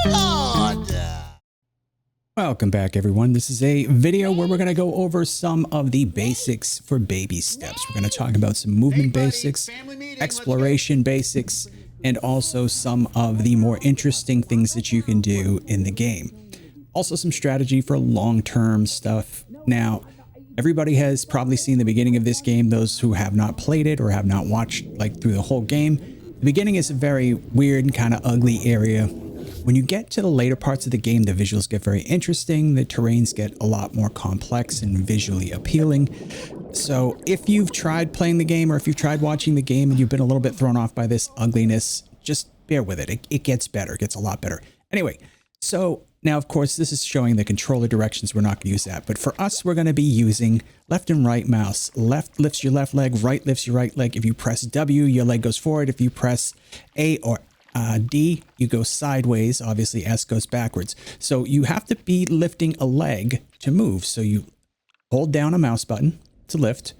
Lord! Welcome back, everyone. This is a video where we're going to go over some of the basics for baby steps. We're going to talk about some movement basics, exploration basics, and also some of the more interesting things that you can do in the game. Also some strategy for long-term stuff. Now, everybody has probably seen the beginning of this game, those who have not played it or have not watched like through the whole game. The beginning is a very weird and kind of ugly area. When you get to the later parts of the game, the visuals get very interesting. The terrains get a lot more complex and visually appealing. So if you've tried playing the game or if you've tried watching the game and you've been a little bit thrown off by this ugliness, just bear with it. It gets better. It gets a lot better. Anyway, so now, of course, this is showing the controller directions. We're not going to use that. But for us, we're going to be using left and right mouse. Left lifts your left leg, right lifts your right leg. If you press W, your leg goes forward. If you press A or D, you go sideways. Obviously, S goes backwards. So you have to be lifting a leg to move. So you hold down a mouse button to lift.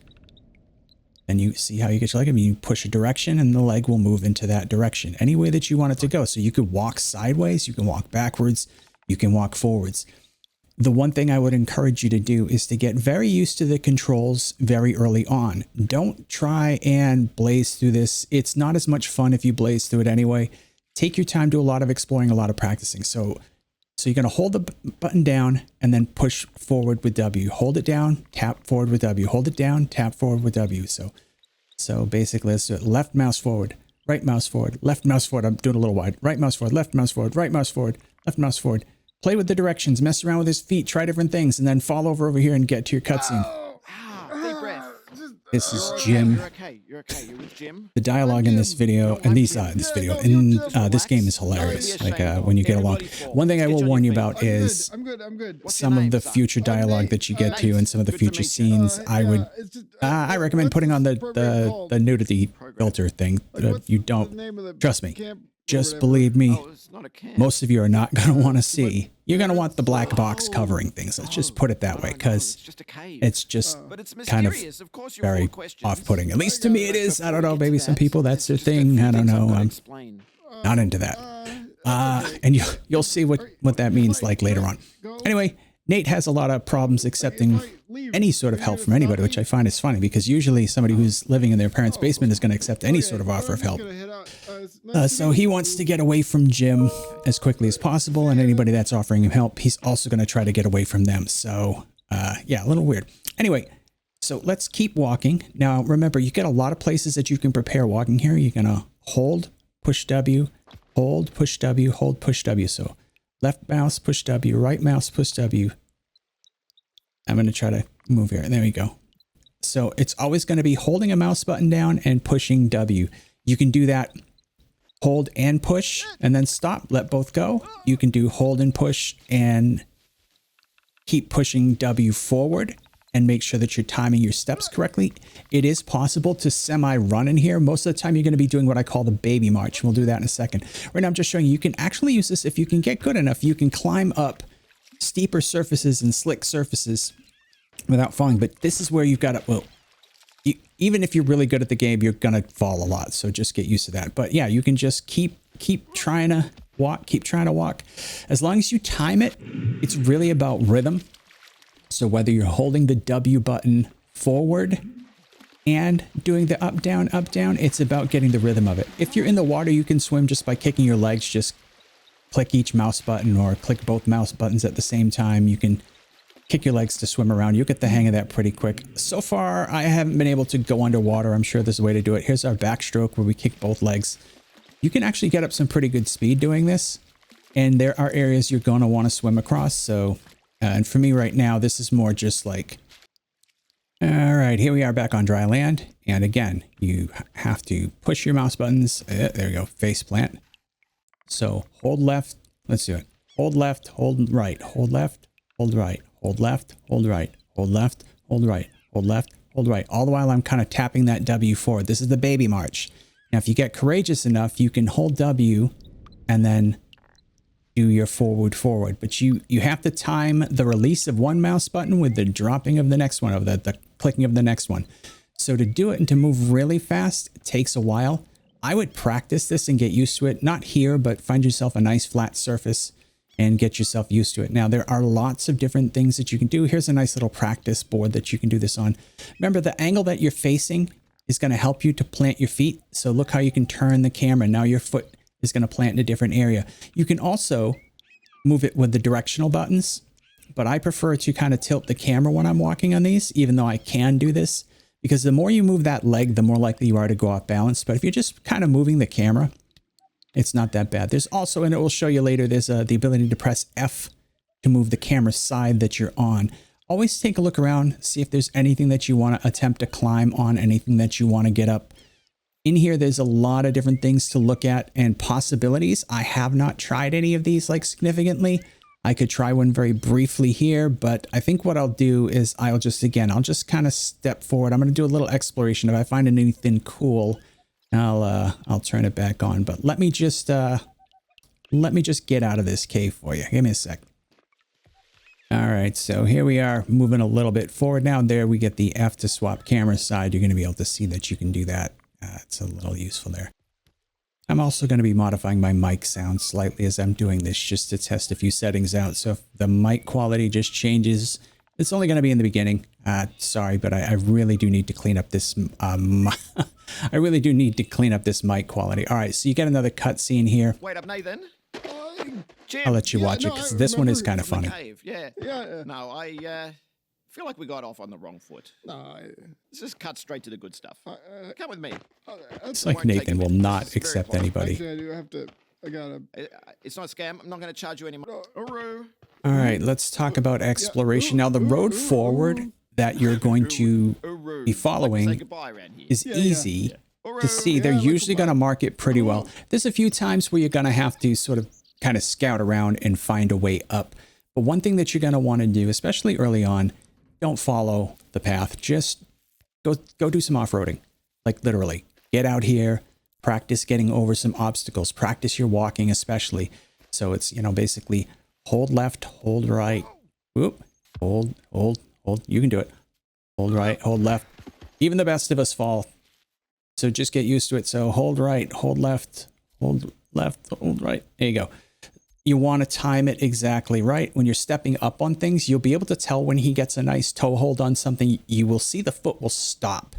And you see how you get your leg. I mean, you push a direction and the leg will move into that direction any way that you want it to go. So you could walk sideways, you can walk backwards, you can walk forwards. The one thing I would encourage you to do is to get very used to the controls very early on. Don't try and blaze through this. It's not as much fun if you blaze through it anyway. Take your time, do a lot of exploring, a lot of practicing. So you're going to hold the button down and then push forward with W. Hold it down, tap forward with W. Hold it down, tap forward with W. So basically, let's do it. Left mouse forward, right mouse forward, left mouse forward. I'm doing a little wide. Right mouse forward, left mouse forward, right mouse forward, left mouse forward. Play with the directions, mess around with his feet, try different things, and then fall over here and get to your cutscene. Deep breath. This is Jim. You're okay. You're with Jim. The dialogue in this video, and this game is hilarious. Like when you get along. One thing I will warn you about is some of the future dialogue that you get to and some of the future scenes. I recommend putting on the nudity filter thing. You don't trust me. Just believe me, most of you are not going to want to see. You're going to want the black box covering things. Let's just put it that way, because it's just kind of very off-putting. At least to me it is. I don't know, maybe some people, that's their thing. I don't know. I'm not into that. And you'll see what that means like later on. Anyway, Nate has a lot of problems accepting any sort of help from anybody, which I find is funny, because usually somebody who's living in their parents' basement is going to accept any sort of offer of help. So he wants to get away from Jim as quickly as possible, and anybody that's offering him help, he's also going to try to get away from them. So yeah, a little weird. Anyway, so let's keep walking. Now, remember, you get a lot of places that you can prepare walking here. You're going to hold, push W, hold, push W, hold, push W. So left mouse, push W, right mouse, push W. I'm going to try to move here. There we go. So it's always going to be holding a mouse button down and pushing W. You can do that, hold and push, and then stop, let both go. You can do hold and push and keep pushing W forward and make sure that you're timing your steps correctly. It is possible to semi-run in here. Most of the time, you're going to be doing what I call the baby march. We'll do that in a second. Right now, I'm just showing you can actually use this if you can get good enough. You can climb up steeper surfaces and slick surfaces without falling. But this is where you've got to, well, even if you're really good at the game, you're going to fall a lot. So just get used to that. But yeah, you can just keep trying to walk, As long as you time it, it's really about rhythm. So whether you're holding the W button forward and doing the up, down, it's about getting the rhythm of it. If you're in the water, you can swim just by kicking your legs. Just click each mouse button or click both mouse buttons at the same time. You can kick your legs to swim around. You'll get the hang of that pretty quick. So far, I haven't been able to go underwater. I'm sure there's a way to do it. Here's our backstroke where we kick both legs. You can actually get up some pretty good speed doing this. And there are areas you're going to want to swim across. So, and for me right now, this is more just like, all right, here we are back on dry land. And again, you have to push your mouse buttons. There we go, face plant. So hold left. Let's do it. Hold left, hold right, hold left, hold right. Hold left, hold right, hold left, hold right, hold left, hold right. All the while I'm kind of tapping that W forward. This is the baby march. Now, if you get courageous enough, you can hold W and then do your forward. But you have to time the release of one mouse button with the dropping of the next one, of the clicking of the next one. So to do it and to move really fast, it takes a while. I would practice this and get used to it. Not here, but find yourself a nice flat surface and get yourself used to it. Now, there are lots of different things that you can do. Here's a nice little practice board that you can do this on. Remember, the angle that you're facing is going to help you to plant your feet. So look how you can turn the camera. Now your foot is going to plant in a different area. You can also move it with the directional buttons, but I prefer to kind of tilt the camera when I'm walking on these, even though I can do this, because the more you move that leg, the more likely you are to go off balance. But if you're just kind of moving the camera, it's not that bad. There's also, and it will show you later, there's the ability to press F to move the camera side that you're on. Always take a look around, see if there's anything that you want to attempt to climb on, anything that you want to get up. In here, there's a lot of different things to look at and possibilities. I have not tried any of these like significantly. I could try one very briefly here, but I think what I'll do is I'll just kind of step forward. I'm going to do a little exploration. If I find anything cool, I'll turn it back on. But let me just get out of this cave for you. Give me a sec. All right, so here we are moving a little bit forward now. There we get the F to swap camera side. You're going to be able to see that you can do that. It's a little useful there. I'm also going to be modifying my mic sound slightly as I'm doing this, just to test a few settings out. So if the mic quality just changes, it's only going to be in the beginning. Sorry, but I really do need to clean up this. I really do need to clean up this mic quality. All right, so you get another cutscene here. Wait up, Nathan. Jim. I'll let you watch it because this one is kind of funny. Cave. Yeah. No, I feel like we got off on the wrong foot. Let's just cut straight to the good stuff. Come with me. It's like Nathan will not accept anybody. Actually, I do have to. I gotta. It's not a scam. I'm not going to charge you anymore. All right, let's talk about exploration. Now, the road forward that you're going to be following is easy to see. They're usually going to mark it pretty well. There's a few times where you're going to have to sort of kind of scout around and find a way up. But one thing that you're going to want to do, especially early on, don't follow the path. Just go do some off-roading. Like literally, get out here, practice getting over some obstacles, practice your walking especially. So it's, basically hold left, hold right, whoop, hold. You can do it. Hold right, hold left. Even the best of us fall. So just get used to it. So hold right, hold left, hold left, hold right. There you go. You want to time it exactly right. When you're stepping up on things, you'll be able to tell when he gets a nice toe hold on something. You will see the foot will stop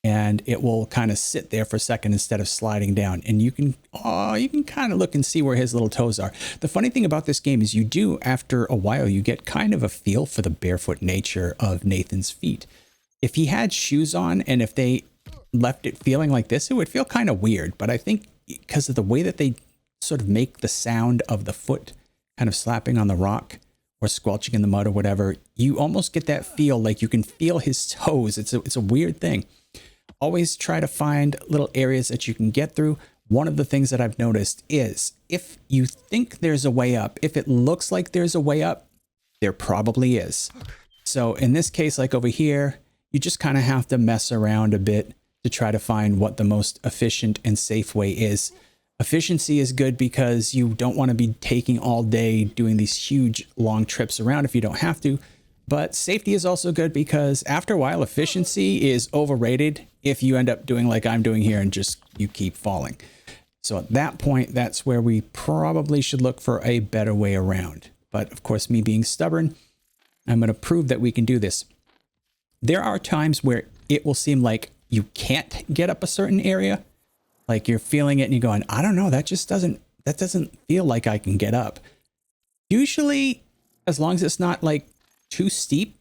and it will kind of sit there for a second instead of sliding down. And you can kind of look and see where his little toes are. The funny thing about this game is after a while, you get kind of a feel for the barefoot nature of Nathan's feet. If he had shoes on and if they left it feeling like this, it would feel kind of weird. But I think because of the way that they sort of make the sound of the foot kind of slapping on the rock or squelching in the mud or whatever, you almost get that feel like you can feel his toes. It's a weird thing. Always try to find little areas that you can get through. One of the things that I've noticed is if you think there's a way up, if it looks like there's a way up, there probably is. So in this case, like over here, you just kind of have to mess around a bit to try to find what the most efficient and safe way is. Efficiency is good because you don't want to be taking all day doing these huge long trips around if you don't have to. But safety is also good because after a while, efficiency is overrated if you end up doing like I'm doing here and just you keep falling. So at that point, that's where we probably should look for a better way around. But of course, me being stubborn, I'm going to prove that we can do this. There are times where it will seem like you can't get up a certain area. Like you're feeling it and you're going, I don't know, that doesn't feel like I can get up. Usually, as long as it's not like too steep,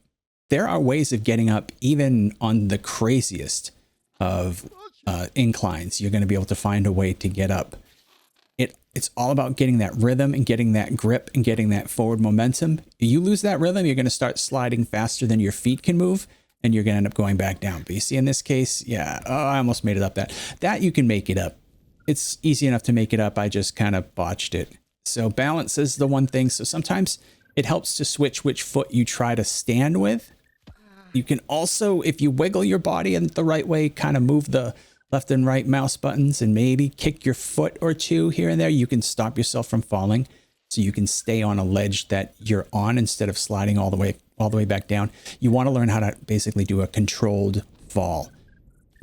there are ways of getting up even on the craziest of inclines. You're going to be able to find a way to get up. It's all about getting that rhythm and getting that grip and getting that forward momentum. You lose that rhythm, you're going to start sliding faster than your feet can move. And you're going to end up going back down. But you see in this case, yeah, I almost made it up that you can make it up. It's easy enough to make it up. I just kind of botched it. So balance is the one thing. So sometimes it helps to switch which foot you try to stand with. You can also, if you wiggle your body in the right way, kind of move the left and right mouse buttons and maybe kick your foot or two here and there, you can stop yourself from falling. So you can stay on a ledge that you're on instead of sliding all the way back down. You want to learn how to basically do a controlled fall.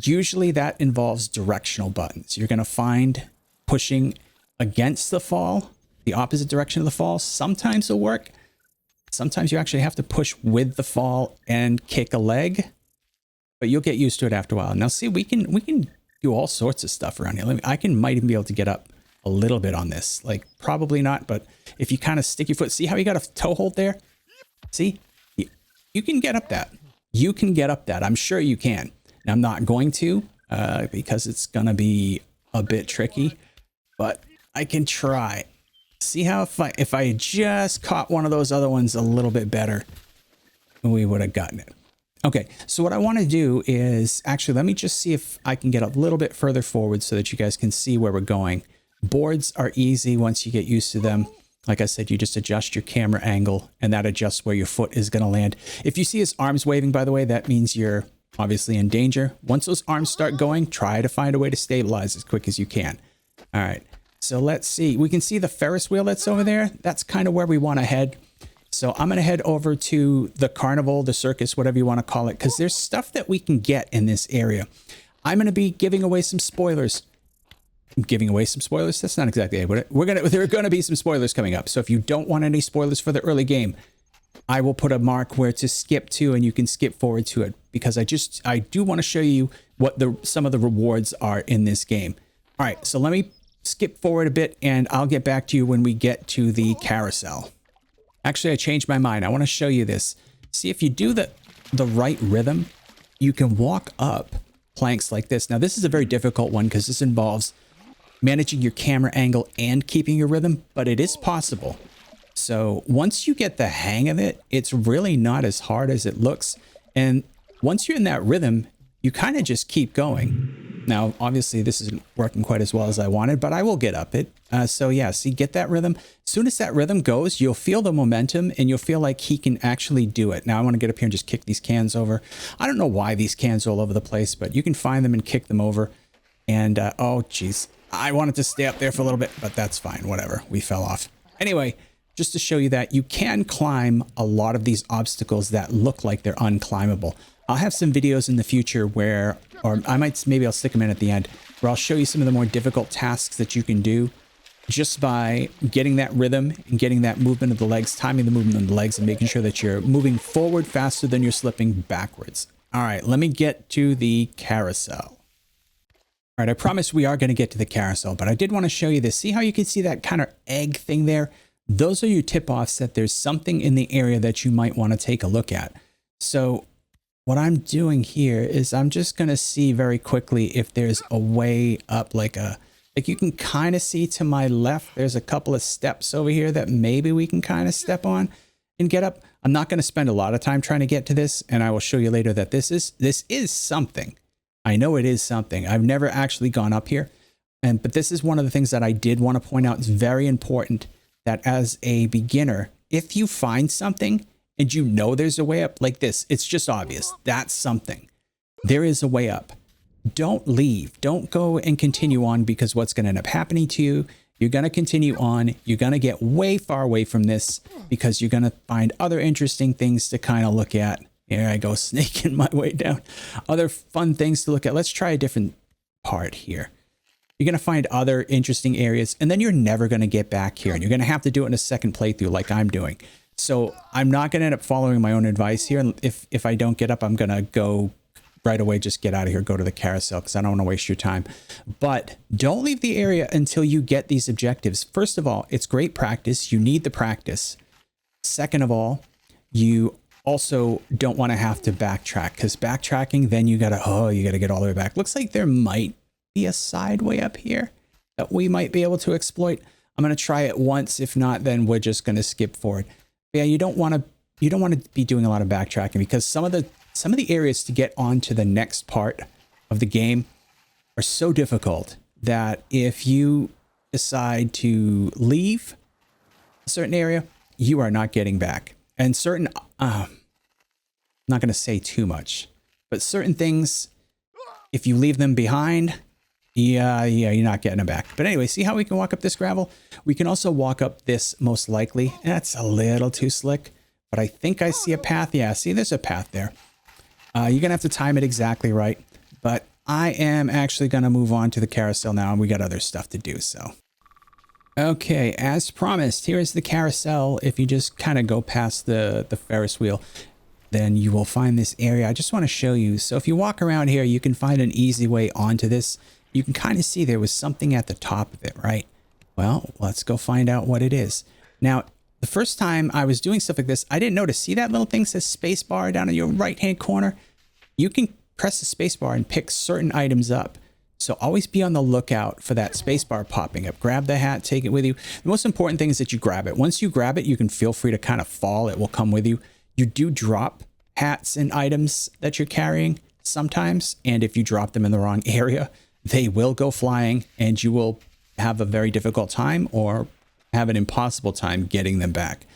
Usually that involves directional buttons. You're going to find pushing against the fall, the opposite direction of the fall, sometimes will work. Sometimes you actually have to push with the fall and kick a leg, but you'll get used to it after a while. Now see, we can do all sorts of stuff around here. Might even be able to get up a little bit on this. Like probably not, but if you kind of stick your foot, see how you got a toe hold there? See, you can get up that. You can get up that. I'm sure you can. Now, I'm not going to because it's going to be a bit tricky, but I can try. See how if I just caught one of those other ones a little bit better, we would have gotten it. Okay, so what I want to do is actually let me just see if I can get a little bit further forward so that you guys can see where we're going. Boards are easy once you get used to them. Like I said, you just adjust your camera angle and that adjusts where your foot is going to land. If you see his arms waving, by the way, that means you're obviously in danger. Once those arms start going, try to find a way to stabilize as quick as you can. All right, so let's see. We can see the Ferris wheel that's over there. That's kind of where we want to head. So I'm going to head over to the carnival, the circus, whatever you want to call it, because there's stuff that we can get in this area. I'm going to be giving away some spoilers. Giving away some spoilers? That's not exactly it. There are going to be some spoilers coming up. So if you don't want any spoilers for the early game, I will put a mark where to skip to and you can skip forward to it because I do want to show you what some of the rewards are in this game. All right, so let me skip forward a bit and I'll get back to you when we get to the carousel. Actually, I changed my mind. I want to show you this. See, if you do the right rhythm, you can walk up planks like this. Now, this is a very difficult one because this involves managing your camera angle and keeping your rhythm, but it is possible. So once you get the hang of it, it's really not as hard as it looks. And once you're in that rhythm, you kind of just keep going. Now, obviously, this isn't working quite as well as I wanted, but I will get up it. So yeah, see, get that rhythm. As soon as that rhythm goes, you'll feel the momentum and you'll feel like he can actually do it. Now, I want to get up here and just kick these cans over. I don't know why these cans are all over the place, but you can find them and kick them over. And, oh, geez. I wanted to stay up there for a little bit, but that's fine. Whatever. We fell off. Anyway, just to show you that you can climb a lot of these obstacles that look like they're unclimbable. I'll have some videos in the future where, or maybe I'll stick them in at the end, where I'll show you some of the more difficult tasks that you can do just by getting that rhythm and getting that movement of the legs, timing the movement of the legs and making sure that you're moving forward faster than you're slipping backwards. All right, let me get to the carousel. All right, I promise we are going to get to the carousel, but I did want to show you this. See how you can see that kind of egg thing there? Those are your tip-offs that there's something in the area that you might want to take a look at. So what I'm doing here is I'm just going to see very quickly if there's a way up, like you can kind of see to my left, there's a couple of steps over here that maybe we can kind of step on and get up. I'm not going to spend a lot of time trying to get to this, and I will show you later that this is something. I know it is something. I've never actually gone up here, but this is one of the things that I did want to point out. It's very important that as a beginner, if you find something and you know there's a way up like this, it's just obvious. That's something. There is a way up. Don't leave. Don't go and continue on because what's going to end up happening to you, you're going to continue on. You're going to get way far away from this because you're going to find other interesting things to kind of look at. Here I go, snaking my way down. Other fun things to look at. Let's try a different part here. You're going to find other interesting areas, and then you're never going to get back here. And you're going to have to do it in a second playthrough like I'm doing. So I'm not going to end up following my own advice here. And if I don't get up, I'm going to go right away, just get out of here, go to the carousel because I don't want to waste your time. But don't leave the area until you get these objectives. First of all, it's great practice. You need the practice. Second of all, you also don't want to have to backtrack because backtracking, then you got to get all the way back. Looks like there might be a side way up here that we might be able to exploit. I'm going to try it once. If not, then we're just going to skip forward. But yeah, you don't want to be doing a lot of backtracking because some of the areas to get onto the next part of the game are so difficult that if you decide to leave a certain area, you are not getting back. And certain, I'm not going to say too much, but certain things, if you leave them behind, yeah, you're not getting them back. But anyway, see how we can walk up this gravel? We can also walk up this most likely. That's a little too slick, but I think I see a path. Yeah, see, there's a path there. You're going to have to time it exactly right, but I am actually going to move on to the carousel now, and we got other stuff to do, so. Okay, as promised, here is the carousel. If you just kind of go past the Ferris wheel, then you will find this area. I just want to show you. So if you walk around here, you can find an easy way onto this. You can kind of see there was something at the top of it, right? Well, let's go find out what it is. Now, the first time I was doing stuff like this, I didn't notice. See that little thing that says spacebar down in your right-hand corner? You can press the spacebar and pick certain items up. So always be on the lookout for that spacebar popping up. Grab the hat, take it with you. The most important thing is that you grab it. Once you grab it, you can feel free to kind of fall. It will come with you. You do drop hats and items that you're carrying sometimes. And if you drop them in the wrong area, they will go flying and you will have a very difficult time or have an impossible time getting them back.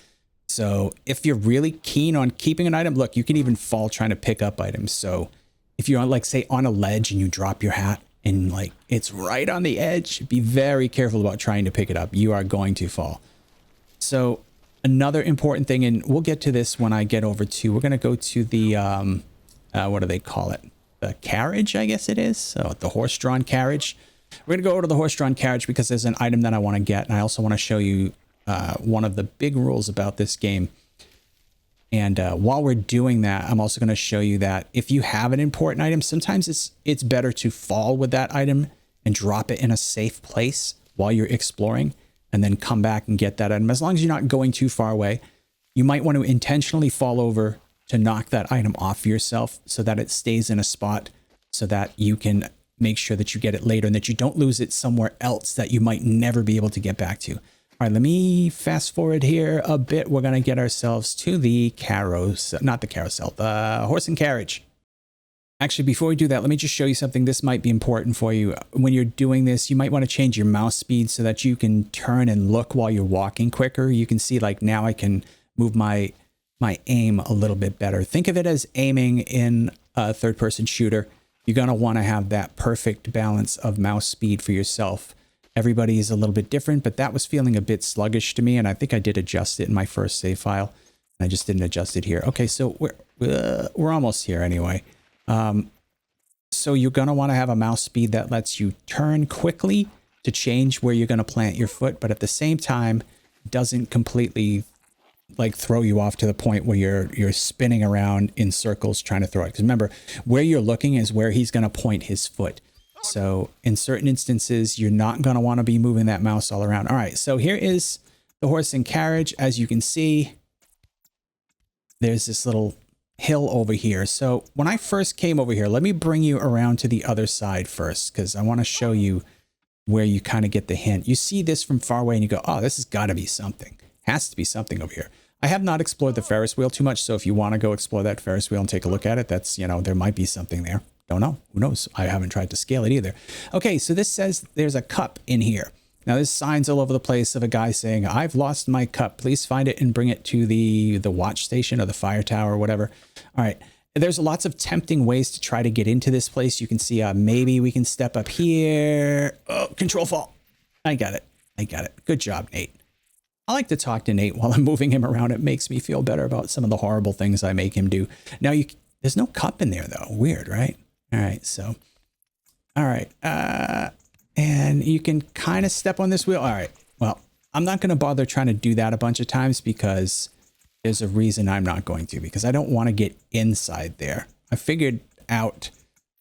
So if you're really keen on keeping an item, look, you can even fall trying to pick up items. So if you're on, like, say, on a ledge and you drop your hat and like it's right on the edge, be very careful about trying to pick it up. You are going to fall. So another important thing, and we'll get to this when I get over to, we're going to go to the, what do they call it? The carriage, I guess it is. So the horse-drawn carriage. We're going to go over to the horse-drawn carriage because there's an item that I want to get. And I also want to show you one of the big rules about this game. And while we're doing that, I'm also going to show you that if you have an important item, sometimes it's better to fall with that item and drop it in a safe place while you're exploring and then come back and get that item. As long as you're not going too far away, you might want to intentionally fall over to knock that item off yourself so that it stays in a spot so that you can make sure that you get it later and that you don't lose it somewhere else that you might never be able to get back to. All right, let me fast forward here a bit. We're going to get ourselves to the carousel, not the carousel, the horse and carriage. Actually, before we do that, let me just show you something. This might be important for you. When you're doing this, you might want to change your mouse speed so that you can turn and look while you're walking quicker. You can see, like, now I can move my aim a little bit better. Think of it as aiming in a third-person shooter. You're going to want to have that perfect balance of mouse speed for yourself. Everybody is a little bit different, but that was feeling a bit sluggish to me, and I think I did adjust it in my first save file. And I just didn't adjust it here. Okay, so we're almost here anyway. So you're going to want to have a mouse speed that lets you turn quickly to change where you're going to plant your foot, but at the same time doesn't completely like throw you off to the point where you're spinning around in circles trying to throw it. Because remember, where you're looking is where he's going to point his foot. So in certain instances, you're not going to want to be moving that mouse all around. All right, so here is the horse and carriage. As you can see, there's this little hill over here. So when I first came over here, let me bring you around to the other side first, because I want to show you where you kind of get the hint. You see this from far away and you go, oh, this has got to be something. Has to be something over here. I have not explored the Ferris wheel too much, so if you want to go explore that Ferris wheel and take a look at it, that's, you know, there might be something there. Don't know. Who knows? I haven't tried to scale it either. Okay, so this says there's a cup in here. Now, there's signs all over the place of a guy saying, I've lost my cup. Please find it and bring it to the watch station or the fire tower or whatever. All right. There's lots of tempting ways to try to get into this place. You can see maybe we can step up here. Oh, control fall. I got it. I got it. Good job, Nate. I like to talk to Nate while I'm moving him around. It makes me feel better about some of the horrible things I make him do. Now, there's no cup in there, though. Weird, right? All right, so, all right. And you can kind of step on this wheel. All right, well, I'm not going to bother trying to do that a bunch of times because there's a reason I'm not going to, because I don't want to get inside there. I figured out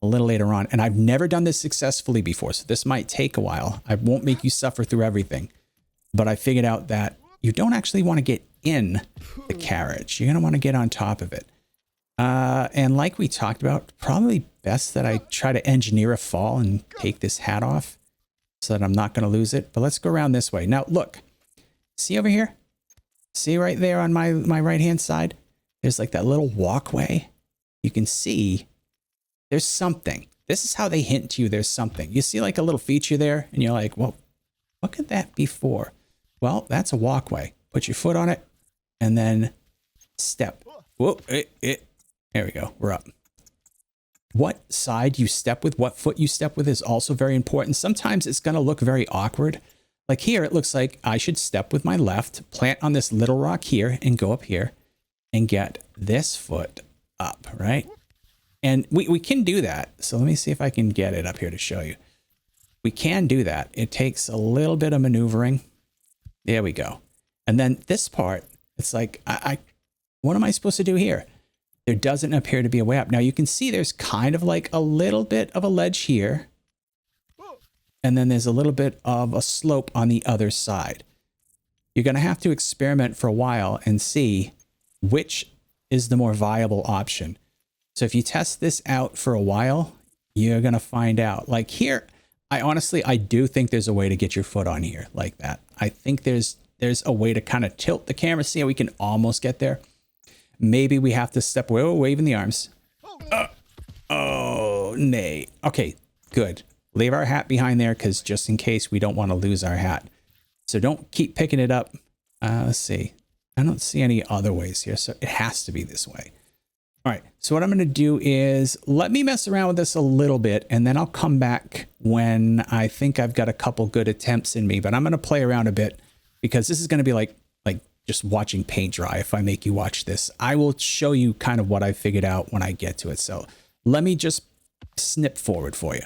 a little later on, and I've never done this successfully before, so this might take a while. I won't make you suffer through everything, but I figured out that you don't actually want to get in the carriage. You're going to want to get on top of it. And like we talked about, probably best that I try to engineer a fall and take this hat off so that I'm not going to lose it. But let's go around this way. Now, look, see over here? See right there on my right-hand side? There's like that little walkway. You can see there's something. This is how they hint to you there's something. You see like a little feature there and you're like, well, what could that be for? Well, that's a walkway. Put your foot on it and then step. Whoa, there we go. We're up. What side you step with, what foot you step with is also very important. Sometimes it's going to look very awkward. Like here, it looks like I should step with my left, plant on this little rock here and go up here and get this foot up, right? And we can do that. So let me see if I can get it up here to show you. We can do that. It takes a little bit of maneuvering. There we go. And then this part, it's like, what am I supposed to do here? There doesn't appear to be a way up. Now you can see there's kind of like a little bit of a ledge here. And then there's a little bit of a slope on the other side. You're going to have to experiment for a while and see which is the more viable option. So if you test this out for a while, you're going to find out. Like here, I do think there's a way to get your foot on here like that. I think there's a way to kind of tilt the camera. See how we can almost get there? Maybe we have to step away. We're waving the arms. Oh, nay. Okay, good. Leave our hat behind there because just in case we don't want to lose our hat. So don't keep picking it up. Let's see. I don't see any other ways here, so it has to be this way. All right, so what I'm going to do is let me mess around with this a little bit, and then I'll come back when I think I've got a couple good attempts in me. But I'm going to play around a bit because this is going to be like just watching paint dry if I make you watch this. I will show you kind of what I figured out when I get to it. So let me just snip forward for you.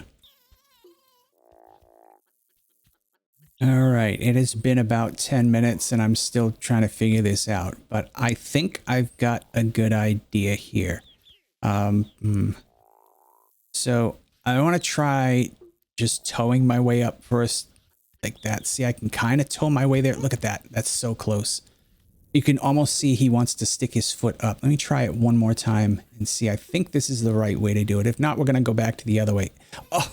All right, it has been about 10 minutes and I'm still trying to figure this out, but I think I've got a good idea here. So I want to try just towing my way up first like that. See, I can kind of tow my way there. Look at that. That's so close. You can almost see he wants to stick his foot up. Let me try it one more time and see. I think this is the right way to do it. If not, we're going to go back to the other way. Oh,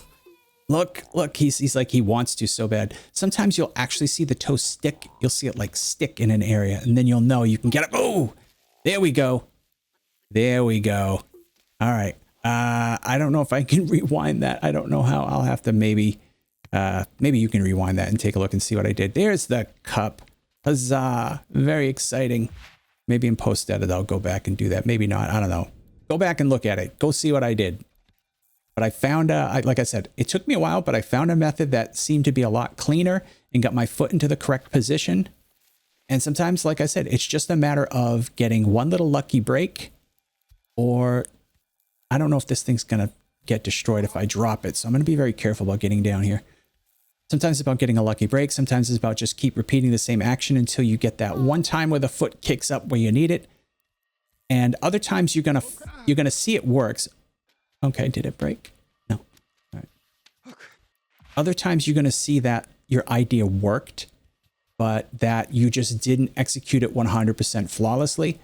look, he's like, he wants to so bad. Sometimes you'll actually see the toe stick. You'll see it like stick in an area and then you'll know you can get it. Oh, there we go. There we go. All right. I don't know if I can rewind that. I don't know how. I'll have to maybe you can rewind that and take a look and see what I did. There's the cup. Huzzah. Very exciting. Maybe in post edit, I'll go back and do that. Maybe not. I don't know. Go back and look at it. Go see what I did. But I found, like I said, it took me a while, but I found a method that seemed to be a lot cleaner and got my foot into the correct position. And sometimes, like I said, it's just a matter of getting one little lucky break, or I don't know if this thing's going to get destroyed if I drop it. So I'm going to be very careful about getting down here. Sometimes it's about getting a lucky break. Sometimes it's about just keep repeating the same action until you get that one time where the foot kicks up where you need it. And other times you're gonna see it works. Okay, did it break? No. All right. Other times you're gonna see that your idea worked, but that you just didn't execute it 100% flawlessly.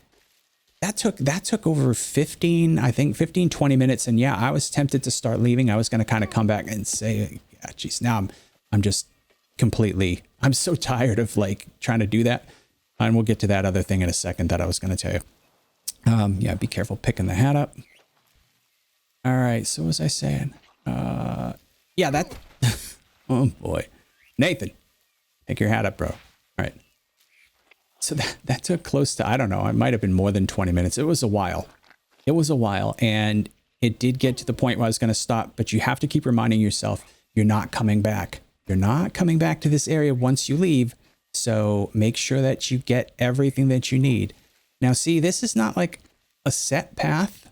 That took over 15, 20 minutes. And yeah, I was tempted to start leaving. I was gonna kind of come back and say, yeah, geez, now I'm just completely, I'm so tired of like trying to do that. And we'll get to that other thing in a second that I was going to tell you. Yeah, be careful picking the hat up. All right. So what was I saying? Yeah, that, oh boy, Nathan, pick your hat up, bro. All right. So that took close to, I don't know, it might've been more than 20 minutes. It was a while. It was a while. And it did get to the point where I was going to stop, but you have to keep reminding yourself, you're not coming back. You're not coming back to this area once you leave. So make sure that you get everything that you need. Now, see, this is not like a set path,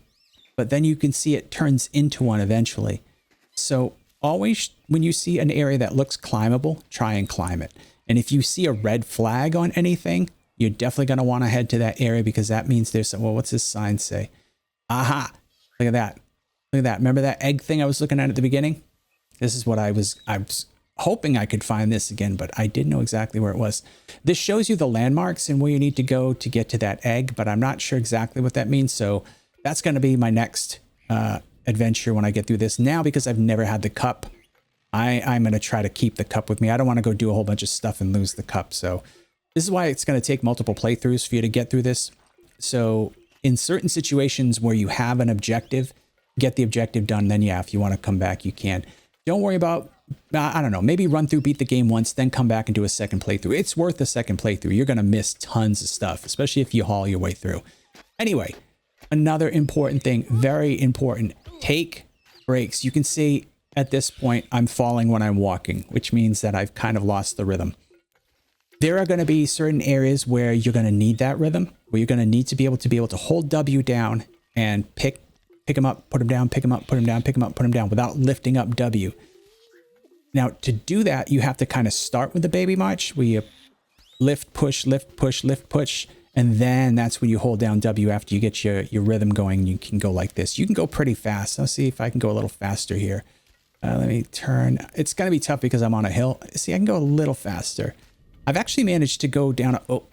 but then you can see it turns into one eventually. So always, when you see an area that looks climbable, try and climb it. And if you see a red flag on anything, you're definitely going to want to head to that area because that means there's some, well, what's this sign say? Aha, look at that. Look at that. Remember that egg thing I was looking at the beginning? This is what I was hoping I could find this again, but I didn't know exactly where it was. This shows you the landmarks and where you need to go to get to that egg, but I'm not sure exactly what that means. So that's going to be my next adventure when I get through this. Now, because I've never had the cup, I'm going to try to keep the cup with me. I don't want to go do a whole bunch of stuff and lose the cup. So this is why it's going to take multiple playthroughs for you to get through this. So in certain situations where you have an objective, get the objective done. Then yeah, if you want to come back, you can. Don't worry about, I don't know, maybe run through, beat the game once, then come back and do a second playthrough. It's worth a second playthrough. You're going to miss tons of stuff, especially if you haul your way through. Anyway, another important thing, very important, take breaks. You can see at this point, I'm falling when I'm walking, which means that I've kind of lost the rhythm. There are going to be certain areas where you're going to need that rhythm, where you're going to need to be able to hold W down and pick pick them up, put them down, pick them up, put them down, pick them up, put them down without lifting up W. Now, to do that, you have to kind of start with the baby march where you lift, push, lift, push, lift, push. And then that's when you hold down W after you get your rhythm going. You can go like this. You can go pretty fast. I'll see if I can go a little faster here. Let me turn. It's going to be tough because I'm on a hill. See, I can go a little faster. I've actually managed to go down. Oh,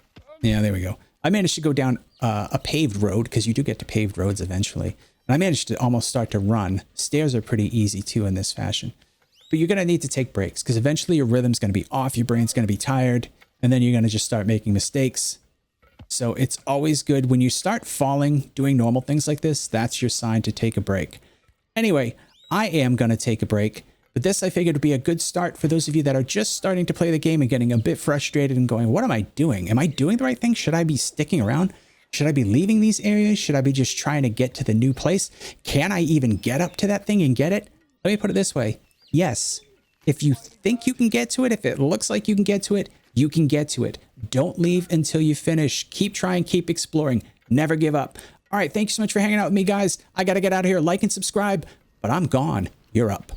yeah, there we go. I managed to go down a paved road because you do get to paved roads eventually. And I managed to almost start to run. Stairs are pretty easy too in this fashion. But you're going to need to take breaks because eventually your rhythm's going to be off. Your brain's going to be tired. And then you're going to just start making mistakes. So it's always good when you start falling, doing normal things like this, that's your sign to take a break. Anyway, I am going to take a break, but this I figured would be a good start for those of you that are just starting to play the game and getting a bit frustrated and going, what am I doing? Am I doing the right thing? Should I be sticking around? Should I be leaving these areas? Should I be just trying to get to the new place? Can I even get up to that thing and get it? Let me put it this way. Yes. If you think you can get to it, if it looks like you can get to it, you can get to it. Don't leave until you finish. Keep trying, keep exploring. Never give up. All right, thanks so much for hanging out with me, guys. I got to get out of here. Like and subscribe, but I'm gone. You're up.